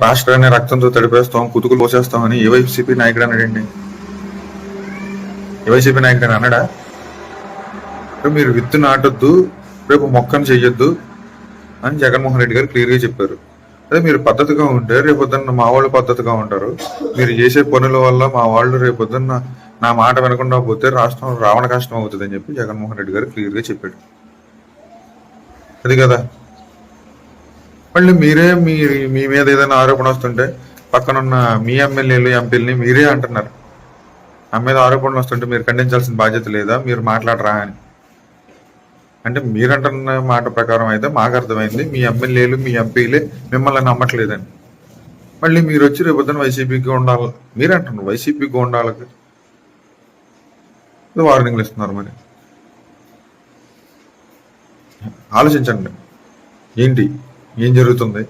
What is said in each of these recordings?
రాష్ట్రాన్ని రక్తంతో తడిపేస్తాం, కుతుకులు పోసేస్తామని ఏ వైసీపీ నాయకుడు అన్నాడండి? ఏ వైసీపీ నాయకుడు అన్నాడా? మీరు విత్తు నాటొద్దు, రేపు మొక్కను చెయ్యొద్దు అని జగన్మోహన్ రెడ్డి గారు క్లియర్గా చెప్పారు. అదే మీరు పద్ధతిగా ఉంటే రేపొద్దున్న మా వాళ్ళు పద్ధతిగా ఉంటారు. మీరు చేసే పనుల వల్ల మా వాళ్ళు రేపొద్దున్న నా మాట వినకుండా పోతే రాష్ట్రం రావణ కష్టం అవుతుంది అని చెప్పి జగన్మోహన్ రెడ్డి గారు క్లియర్గా చెప్పాడు. అది కదా. మళ్ళీ మీరే మీ మీద ఏదైనా ఆరోపణ వస్తుంటే పక్కనున్న మీ ఎమ్మెల్యేలు ఎంపీలని మీరే అంటున్నారు. నా మీద ఆరోపణలు వస్తుంటే మీరు ఖండించాల్సిన బాధ్యత లేదా, మీరు మాట్లాడరా అని. అంటే మీరంటున్న మాట ప్రకారం అయితే మాకు అర్థమైంది మీ ఎమ్మెల్యేలు మీ ఎంపీలే మిమ్మల్ని నమ్మట్లేదని. మళ్ళీ మీరు వచ్చి రేపొద్దున వైసీపీకి ఉండాలి మీరే అంటున్నారు. వైసీపీకి ఉండాలకి వార్నింగ్లు ఇస్తున్నారు. మరి ఆలోచించండి, ఏంటి ఏం జరుగుతుంది?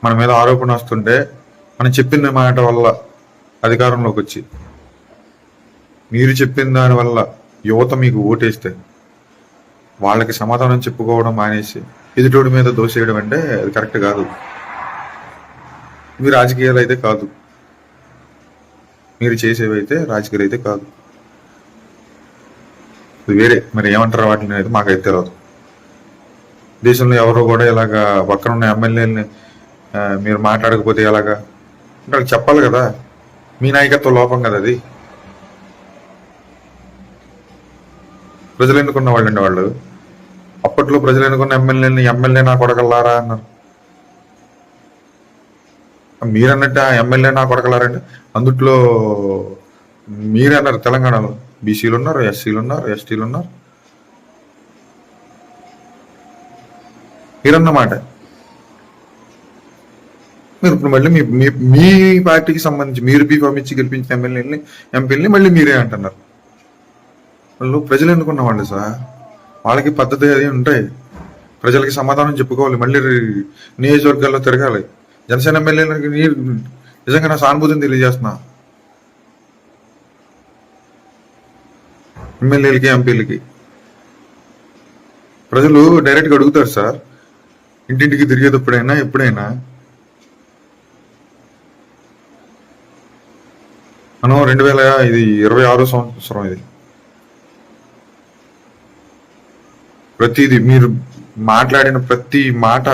మన మీద ఆరోపణ వస్తుంటే మనం చెప్పిన మాట వల్ల అధికారంలోకి వచ్చి మీరు చెప్పిన దాని వల్ల యువత మీకు ఓటేస్తే వాళ్ళకి సమాధానం చెప్పుకోవడం మానేసి ఎదుటోడి మీద దోసేయడం అంటే అది కరెక్ట్ కాదు. ఇవి రాజకీయాలు అయితే కాదు, మీరు చేసేవి అయితే రాజకీయాలు అయితే కాదు. ఇది వేరే. మరి ఏమంటారు వాటిని అయితే మాకైతే తెలియదు. దేశంలో ఎవరో కూడా ఇలాగా పక్కన ఉన్న ఎమ్మెల్యేలని మీరు మాట్లాడకపోతే ఎలాగా అంటే వాళ్ళకి చెప్పాలి కదా. మీ నాయకత్వ లోపం కదా అది. ప్రజలు ఎన్నుకున్న వాళ్ళండి వాళ్ళు. అప్పట్లో ప్రజలు ఎన్నుకున్న ఎమ్మెల్యే నా కొడకల్లారా అన్నారు. మీరన్నట్టు ఆ ఎమ్మెల్యే నా కొడకలారంటే అందుట్లో మీరే అన్నారు. తెలంగాణలో బీసీలు ఉన్నారు, ఎస్సీలు ఉన్నారు, ఎస్టీలు ఉన్నారు. మీరన్నమాట. మీరు ఇప్పుడు మళ్ళీ మీ పార్టీకి సంబంధించి మీరు బీఫామ్ ఇచ్చి గెలిపించిన ఎంపీలని మళ్ళీ మీరే అంటున్నారు. వాళ్ళు ప్రజలు ఎన్నుకున్న వాళ్ళు సార్, వాళ్ళకి పద్ధతి అది ఉంటాయి. ప్రజలకి సమాధానం చెప్పుకోవాలి. మళ్ళీ నియోజకవర్గాల్లో తిరగాలి. జనసేన ఎమ్మెల్యేలకి నిజంగా నా సానుభూతిని తెలియజేస్తున్నా. ఎమ్మెల్యేలకి ఎంపీలకి ప్రజలు డైరెక్ట్గా అడుగుతారు సార్, ఇంటింటికి తిరిగేటప్పుడైనా ఎప్పుడైనా. మనం 2026 సంవత్సరం ఇది. ప్రతిదీ మీరు మాట్లాడిన ప్రతి మాట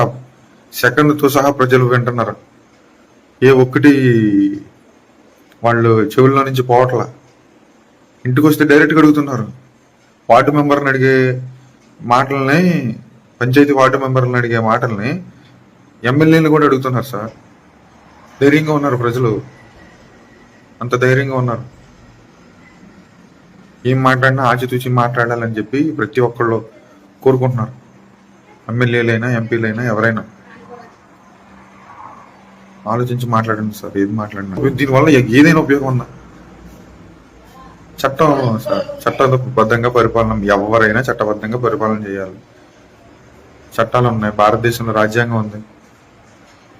సెకండ్తో సహా ప్రజలు వింటున్నారు. ఏ ఒక్కటి వాళ్ళు చెవుల్లో నుంచి పోవట్లా. ఇంటికి వస్తే డైరెక్ట్గా అడుగుతున్నారు. వార్డు మెంబర్ని అడిగే మాటల్ని, పంచాయతీ వార్డు మెంబర్లను అడిగే మాటల్ని ఎమ్మెల్యేలు కూడా అడుగుతున్నారు సార్. ధైర్యంగా ఉన్నారు ప్రజలు, అంత ధైర్యంగా ఉన్నారు. ఏం మాట్లాడినా ఆచితూచి మాట్లాడాలని చెప్పి ప్రతి ఒక్కళ్ళు కోరుకుంటున్నారు. ఎమ్మెల్యేలైనా ఎంపీలైనా ఎవరైనా ఆలోచించి మాట్లాడండి సార్. ఏది మాట్లాడినా దీనివల్ల ఏదైనా ఉపయోగం ఉందా? చట్టం సార్, చట్టబద్ధంగా పరిపాలన, ఎవరైనా చట్టబద్ధంగా పరిపాలన చేయాలి. చట్టాలు ఉన్నాయి, భారతదేశంలో రాజ్యాంగం ఉంది.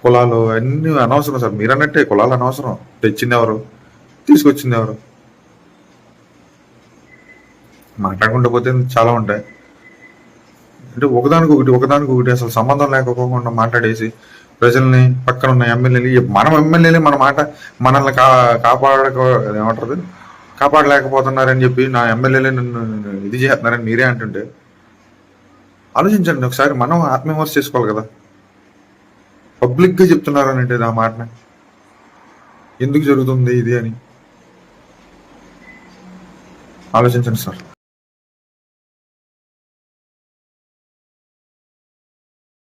కులాలు అన్ని అనవసరం సార్. మీరు అన్నట్టే కులాలు అనవసరం. తెచ్చింది ఎవరు, తీసుకొచ్చింది ఎవరు? మాట్లాడుకుంటూ పోతే చాలా ఉంటాయి. అంటే ఒకదానికొకటి అసలు సంబంధం లేకపోకుండా మాట్లాడేసి ప్రజల్ని, పక్కన ఉన్న ఎమ్మెల్యేలు, మన ఎమ్మెల్యేలు మన మాట మనల్ని ఏమంటారు కాపాడలేకపోతున్నారని చెప్పి నా ఎమ్మెల్యేలే నన్ను ఇది చేస్తున్నారని మీరే అంటుంటే ఆలోచించండి ఒకసారి. మనం ఆత్మవిమర్శ చేసుకోవాలి కదా. పబ్లిక్గా చెప్తున్నారని అంటే ఆ మాటని ఎందుకు జరుగుతుంది ఇది అని ఆలోచించండి సార్.